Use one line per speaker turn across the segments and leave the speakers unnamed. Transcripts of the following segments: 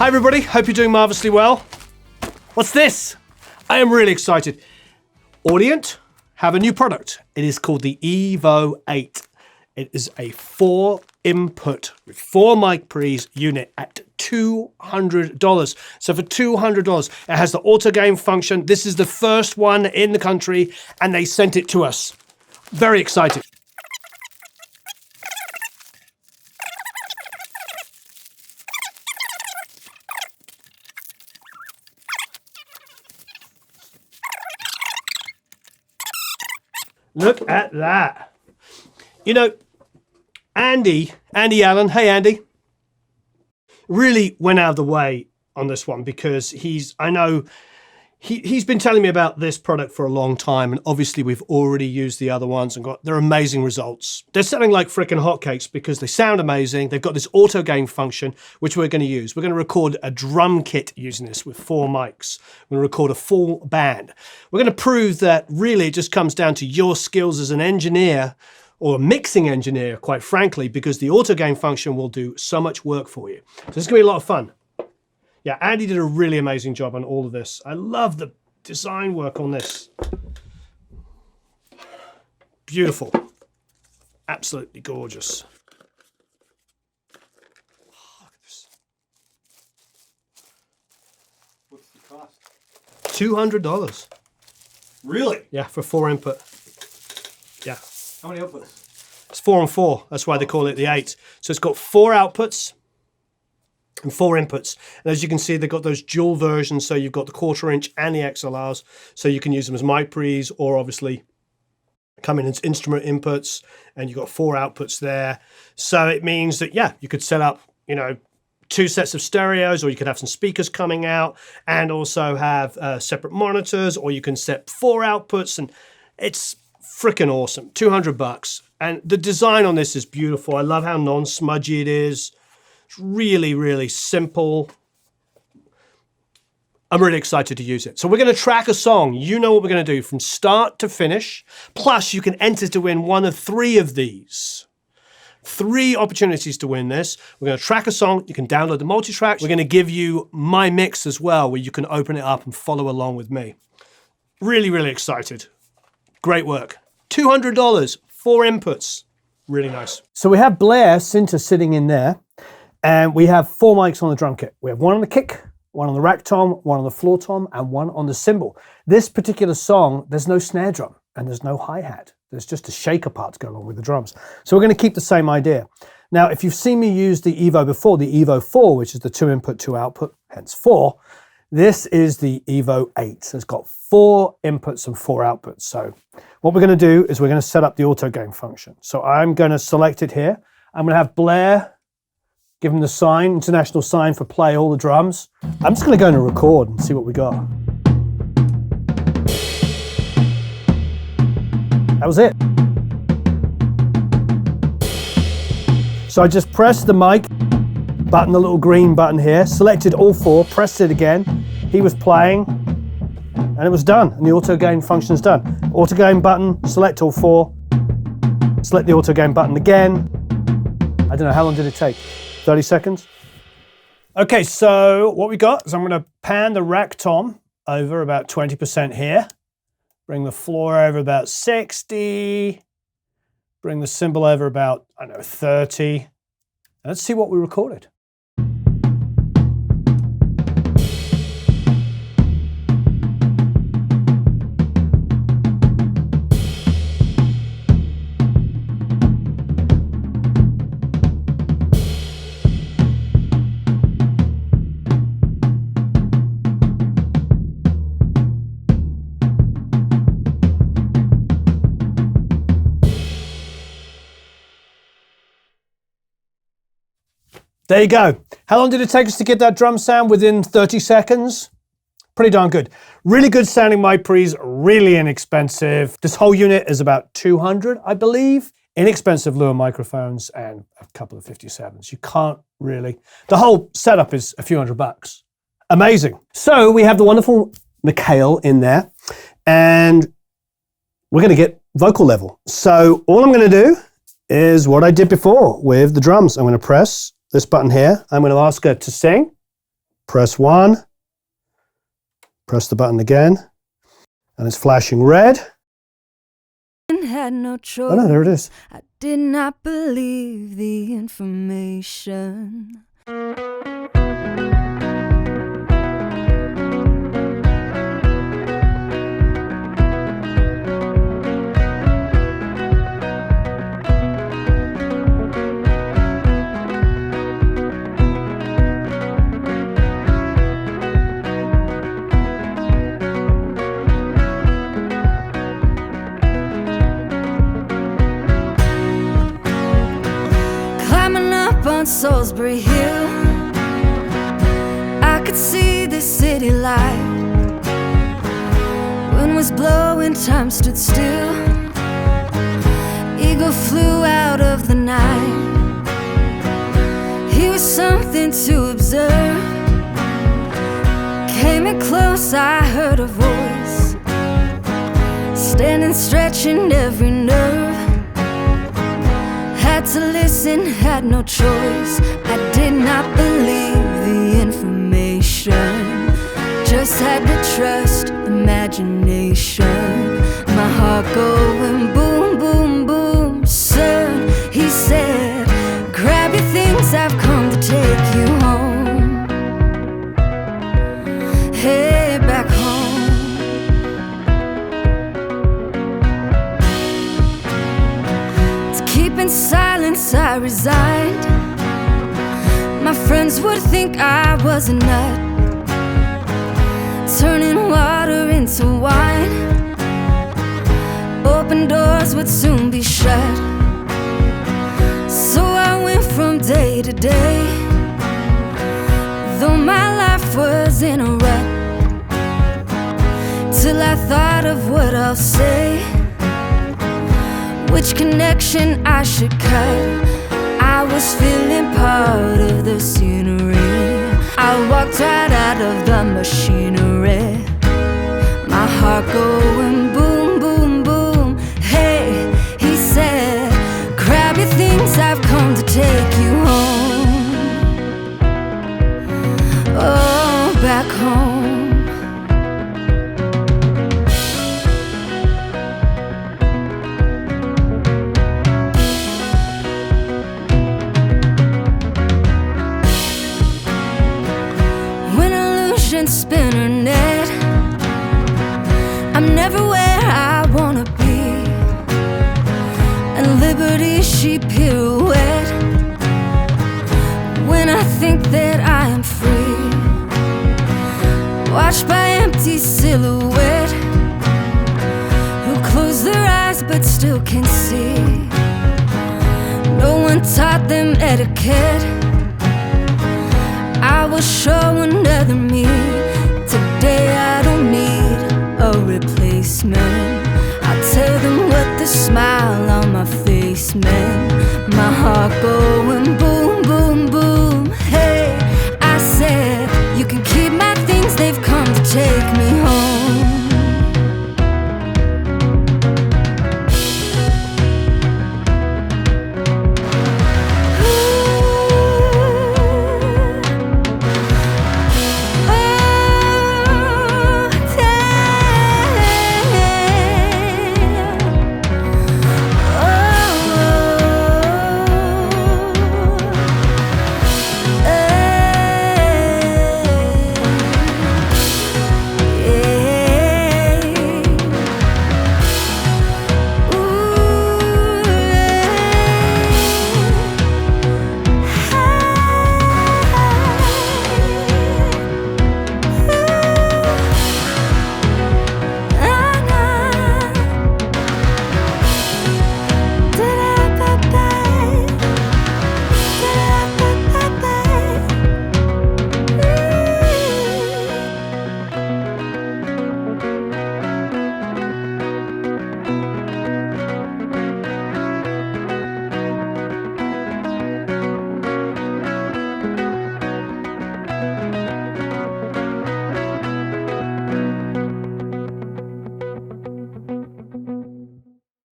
Hi everybody, hope you're doing marvelously well. What's this? I am really excited. Audient have a new product. It is called the Evo 8. It is a 4-input with 4 mic pre's unit at $200. So for $200, it has the auto gain function. This is the first one in the country and they sent it to us. Very excited. Look at that. You know, Andy Allen, hey Andy, really went out of the way on this one because I know he's been telling me about this product for a long time, and obviously we've already used the other ones and they're amazing results. They're selling like freaking hotcakes because they sound amazing. They've got this auto gain function, which we're going to use. We're going to record a drum kit using this with 4 mics. We're going to record a full band. We're going to prove that really it just comes down to your skills as an engineer or a mixing engineer, quite frankly, because the auto gain function will do so much work for you. So this is going to be a lot of fun. Yeah, Andy did a really amazing job on all of this. I love the design work on this. Beautiful. Absolutely gorgeous. Oh, look at this.
What's the cost?
$200.
Really?
Yeah, for 4 input. Yeah.
How many outputs?
It's 4 and 4. That's why they call it the 8. So it's got 4 outputs and 4 inputs. And as you can see, they've got those dual versions. So you've got the 1/4 inch and the XLRs. So you can use them as mic pre's or obviously come in as instrument inputs. And you've got 4 outputs there. So it means that, yeah, you could set up, 2 sets of stereos, or you could have some speakers coming out and also have separate monitors, or you can set 4 outputs, and it's freaking awesome. $200. And the design on this is beautiful. I love how non-smudgy it is. It's really, really simple. I'm really excited to use it. So we're going to track a song. You know what we're going to do from start to finish. Plus, you can enter to win one of 3 of these. 3 opportunities to win this. We're going to track a song. You can download the multi-track. We're going to give you my mix as well, where you can open it up and follow along with me. Really, really excited. Great work. $200, 4 inputs. Really nice. So we have Blair Sinter sitting in there, and we have 4 mics on the drum kit. We have 1 on the kick, 1 on the rack tom, 1 on the floor tom, and 1 on the cymbal. This particular song, there's no snare drum and there's no hi-hat. There's just a shaker part to go along with the drums. So we're going to keep the same idea. Now, if you've seen me use the Evo before, the Evo 4, which is the 2 input, 2 output, hence 4, this is the Evo 8. So it's got 4 inputs and 4 outputs. So what we're going to do is we're going to set up the auto gain function. So I'm going to select it here. I'm going to have Blair give him the sign, international sign for play all the drums. I'm just going to go and record and see what we got. That was it. So I just pressed the mic button, the little green button here, selected all 4, pressed it again. He was playing and it was done. And the auto gain function is done. Auto gain button, select all 4, select the auto gain button again. I don't know, how long did it take? 30 seconds? Okay, so what we got is I'm going to pan the rack tom over about 20% here. Bring the floor over about 60. Bring the cymbal over about, 30. And let's see what we recorded. There you go. How long did it take us to get that drum sound? Within 30 seconds? Pretty darn good. Really good sounding mic pre's, really inexpensive. This whole unit is about $200, I believe. Inexpensive lure microphones and a couple of 57s. You can't really. The whole setup is a few $100. Amazing. So we have the wonderful Mikhail in there, and we're going to get vocal level. So all I'm going to do is what I did before with the drums. I'm going to press this button here. I'm going to ask her to sing. Press 1. Press the button again. And it's flashing red.
Had no choice.
Oh no, there it is.
I did not believe the information. On Salisbury Hill, I could see the city light. Wind was blowing, time stood still. Eagle flew out of the night. He was something to observe. Came in close, I heard a voice, standing, stretching every nerve. Had to listen, had no choice. I did not believe the information. Just had to trust imagination. My heart going boom, boom, boom. Sir, he said, grab your things, I've come to take you home. Hey, back home. In silence I resigned. My friends would think I was a nut, turning water into wine. Open doors would soon be shut. So I went from day to day, though my life was in a rut, till I thought of what I'll say, which connection I should cut. I was feeling part of the scenery. I walked right out of the machinery. My heart going boom, boom, boom. Hey, he said, grab your things, I've come to take you home. Oh, back home. Spinner net, I'm never where I wanna be, and liberty she pirouette. When I think that I am free, watched by empty silhouette, who close their eyes but still can see. No one taught them etiquette. I will show another me. Today I don't need a replacement. I'll tell them what the smile on my face meant. My heart going boom, boom, boom. Hey, I said, you can keep my things, they've come to take me home.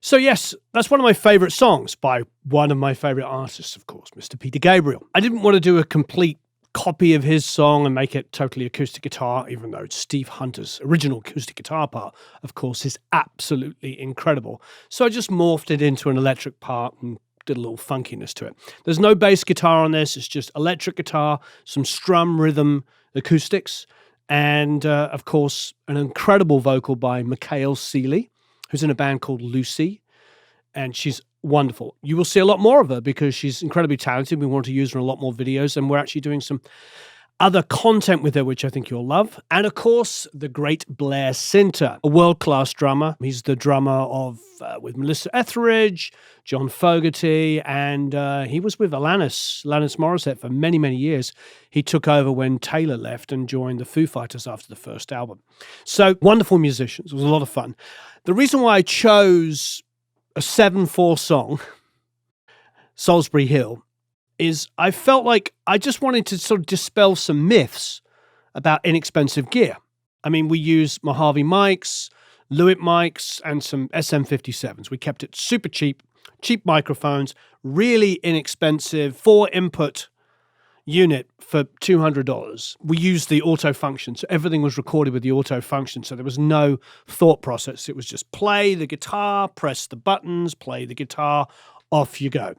So yes, that's one of my favourite songs by one of my favourite artists, of course, Mr. Peter Gabriel. I didn't want to do a complete copy of his song and make it totally acoustic guitar, even though Steve Hunter's original acoustic guitar part, of course, is absolutely incredible. So I just morphed it into an electric part and did a little funkiness to it. There's no bass guitar on this. It's just electric guitar, some strum rhythm acoustics, and of course, an incredible vocal by Mikhail Seeley, who's in a band called Lucy, and she's wonderful. You will see a lot more of her because she's incredibly talented. We want to use her in a lot more videos, and we're actually doing some other content with her, which I think you'll love. And of course, the great Blair Sinter, a world-class drummer. He's the drummer of with Melissa Etheridge, John Fogerty, and he was with Alanis Morissette for many, many years. He took over when Taylor left and joined the Foo Fighters after the first album. So wonderful musicians. It was a lot of fun. The reason why I chose a 7/4 song, Salisbury Hill, is I felt like I just wanted to sort of dispel some myths about inexpensive gear. I mean, we use Mojave mics, Lewitt mics, and some SM57s. We kept it super cheap microphones, really inexpensive, 4-input unit for $200. We used the auto function, so everything was recorded with the auto function, so there was no thought process. It was just play the guitar, press the buttons, play the guitar, off you go.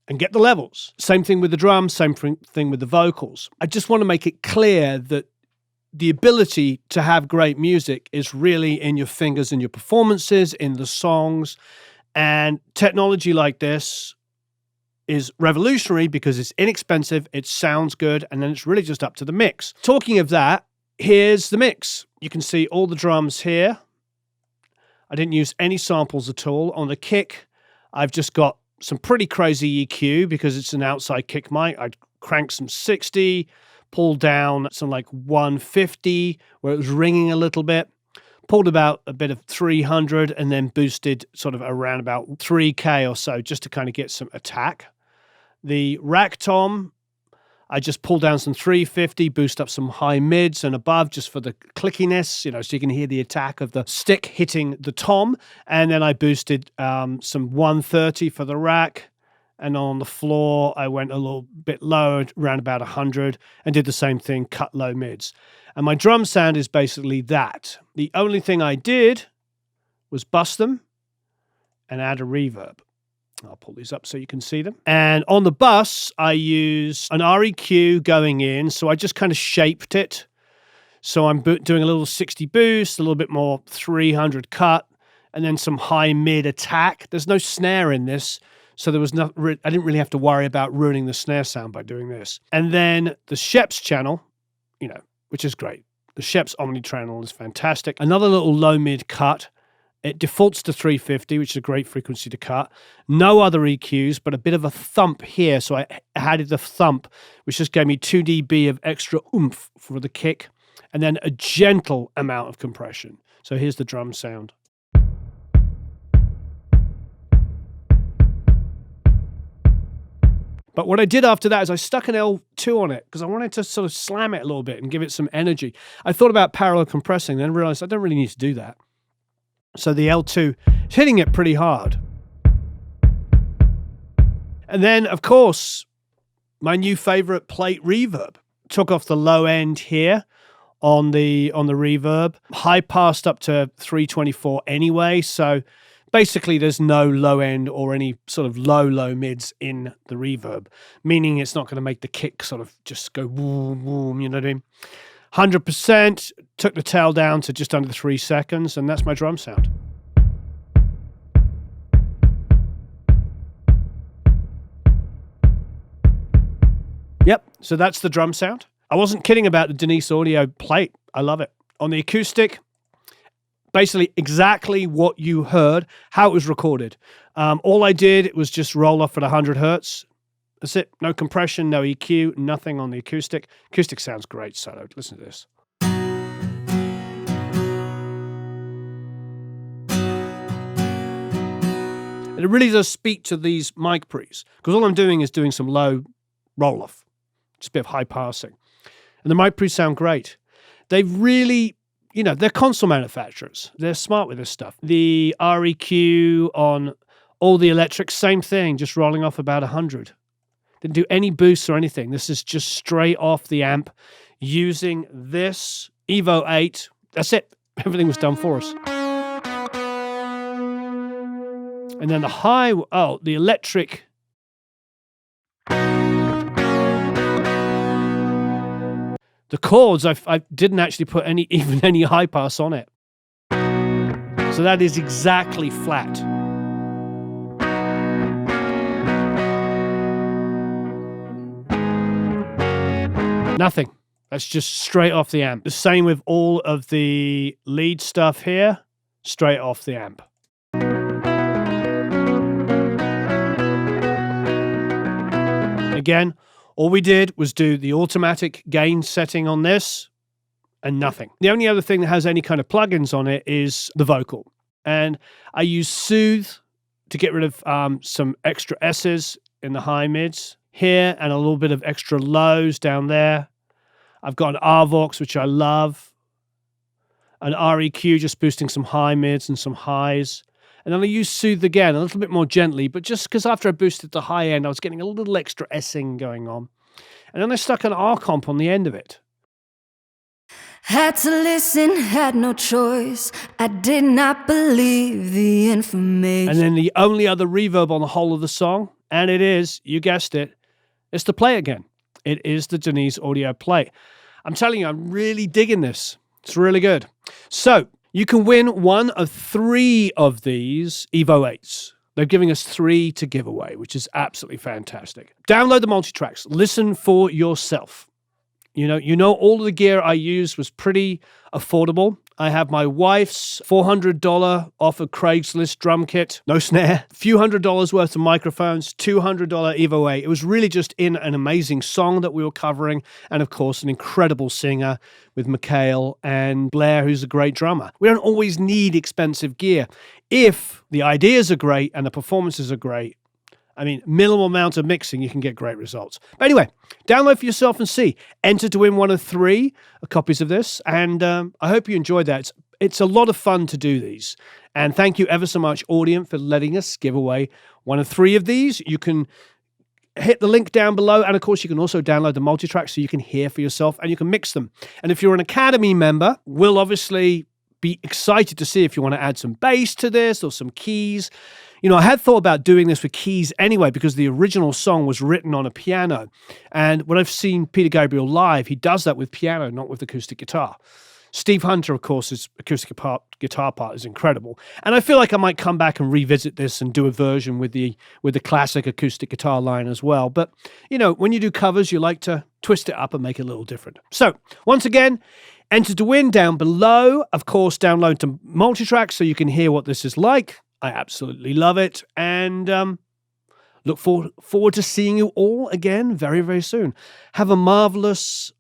And get the levels. Same thing with the drums, same thing with the vocals. I just want to make it clear that the ability to have great music is really in your fingers, in your performances, in the songs. And technology like this is revolutionary because it's inexpensive, it sounds good, and then it's really just up to the mix. Talking of that, here's the mix. You can see all the drums here. I didn't use any samples at all. On the kick, I've just got some pretty crazy EQ because it's an outside kick mic. I'd crank some 60, pulled down some like 150 where it was ringing a little bit, pulled about a bit of 300 and then boosted sort of around about 3K or so just to kind of get some attack. The rack tom, I just pulled down some 350, boost up some high mids and above just for the clickiness, so you can hear the attack of the stick hitting the tom. And then I boosted some 130 for the rack. And on the floor, I went a little bit lower, around about 100, and did the same thing, cut low mids. And my drum sound is basically that. The only thing I did was bust them and add a reverb. I'll pull these up so you can see them. And on the bus, I use an REQ going in. So I just kind of shaped it. So I'm doing a little 60 boost, a little bit more 300 cut, and then some high mid attack. There's no snare in this. So there was I didn't really have to worry about ruining the snare sound by doing this. And then the Sheps channel, which is great. The Sheps Omni channel is fantastic. Another little low mid cut. It defaults to 350, which is a great frequency to cut. No other EQs, but a bit of a thump here. So I added the thump, which just gave me 2 dB of extra oomph for the kick, and then a gentle amount of compression. So here's the drum sound. But what I did after that is I stuck an L2 on it because I wanted to sort of slam it a little bit and give it some energy. I thought about parallel compressing, then realized I don't really need to do that. So the L2 is hitting it pretty hard. And then, of course, my new favorite plate reverb. Took off the low end here on the reverb. High passed up to 324 anyway, so basically there's no low end or any sort of low mids in the reverb, meaning it's not going to make the kick sort of just go boom, boom, you know what I mean? 100%, took the tail down to just under 3 seconds, and that's my drum sound. Yep, so that's the drum sound. I wasn't kidding about the Denise Audio plate. I love it. On the acoustic, basically exactly what you heard, how it was recorded. All I did was just roll off at 100 hertz. That's it. No compression, no EQ, nothing on the acoustic. Acoustic sounds great, so listen to this. And it really does speak to these mic pre's, because all I'm doing is doing some low roll-off, just a bit of high passing. And the mic pre's sound great. They've really, they're console manufacturers. They're smart with this stuff. The REQ on all the electrics, same thing, just rolling off about 100. Didn't do any boosts or anything. This is just straight off the amp using this Evo 8. That's it. Everything was done for us. And then the high, oh, the electric. The chords, I didn't actually put even any high pass on it. So that is exactly flat. Nothing. That's just straight off the amp. The same with all of the lead stuff here, straight off the amp. Again, all we did was do the automatic gain setting on this and nothing. The only other thing that has any kind of plugins on it is the vocal. And I use Soothe to get rid of some extra S's in the high mids here and a little bit of extra lows down there. I've got an RVox, which I love. An REQ, just boosting some high mids and some highs. And then I use Soothe again, a little bit more gently, but just because after I boosted the high end, I was getting a little extra S-ing going on. And then I stuck an R-comp on the end of it.
Had to listen, had no choice. I did not believe the information.
And then the only other reverb on the whole of the song, and it is, you guessed it, is the play again. It is the Denise Audio Play. I'm telling you, I'm really digging this. It's really good. So you can win one of 3 of these Evo 8s. They're giving us 3 to give away, which is absolutely fantastic. Download the multi-tracks. Listen for yourself. You know, all of the gear I used was pretty affordable. I have my wife's $400 off of Craigslist drum kit, no snare, a few $100s worth of microphones, $200 Evo 8. It was really just in an amazing song that we were covering, and of course, an incredible singer with Mikhail and Blair, who's a great drummer. We don't always need expensive gear. If the ideas are great and the performances are great, I mean, minimal amount of mixing, you can get great results. But anyway, download for yourself and see. Enter to win one of 3 copies of this, and I hope you enjoyed that. It's a lot of fun to do these. And thank you ever so much, Audient, for letting us give away one of 3 of these. You can hit the link down below, and of course, you can also download the multi-track so you can hear for yourself and you can mix them. And if you're an Academy member, we'll obviously be excited to see if you want to add some bass to this or some keys. You know, I had thought about doing this with keys anyway because the original song was written on a piano. And when I've seen Peter Gabriel live, he does that with piano, not with acoustic guitar. Steve Hunter, of course, his acoustic guitar part is incredible. And I feel like I might come back and revisit this and do a version with the classic acoustic guitar line as well. But, you know, when you do covers, you like to twist it up and make it a little different. So, once again, enter to win down below. Of course, download the multi-track so you can hear what this is like. I absolutely love it, and look forward to seeing you all again very, very soon. Have a marvelous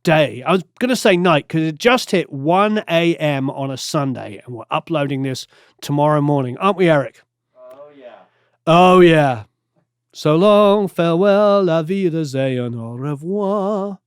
day. I was going to say night because it just hit 1 a.m. on a Sunday, and we're uploading this tomorrow morning. Aren't we, Eric?
Oh, yeah.
Oh, yeah. So long, farewell, la vie de au revoir.